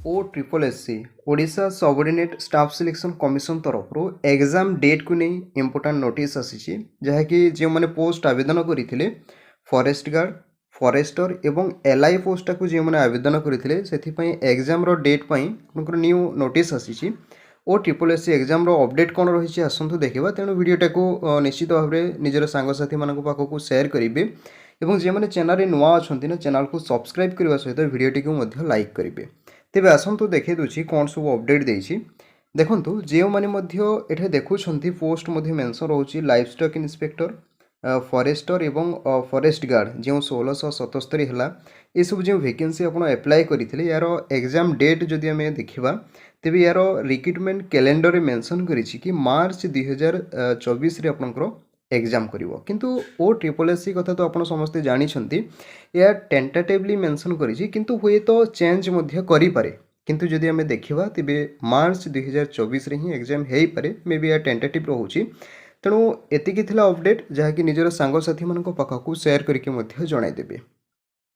ओ triple S C Odisha subordinate staff selection commission तरफ exam date को नहीं इंपोर्टाट नोटिस आसी जहाँकि जो मैंने पोस्ट आवेदन करते फॉरेस्ट गार्ड फॉरेस्टर एवं एलआई पोस्ट को जो मैंने आवेदन करते से एग्जाम डेट पर न्यू नोटिस आसी O triple S C exam update कौन रही आसतु देखा तेणु भिडटा को निश्चित भाव में निजर सांगसाथी मान पाखक सेयार करेंगे और जो मैंने चैनल नुआ अच्छा ना चैनल को सब्सक्राइब करने सहित भिडटी को लाइक करेंगे। तेज आसतु देखी दूसरी कौन सब अपडेट देती देखूँ जो मैंने देखुं पोस्ट मेंशन रोचे लाइफ स्टॉक इंस्पेक्टर फॉरेस्टर एवं फॉरेस्ट गार्ड जो 1677 है ये सब जो वैकेंसी आप एप्लाय करते यार एग्जाम डेट जदि आम देखा तेज यार रिक्रुटमेंट कैलेंडर मेंशन करी मार्च 2024 आपंकर एग्जाम करिवो किंतु ओ ट्रिपल एस सी कथा तो आप समस्ते जानते या टेंटेटिवली मेंशन करी किंतु हुए तो चेंज मध्य करि पारे किंतु जदि आम देखा तेरे मार्च 2024 रे ही एग्जाम हो पारे मे बी या टेंटेटिव रोचे तेणु एतिकी थिला अपडेट जहाँकि निजर सांगसाथी मान पाखक सेयार करके जनईदेवे।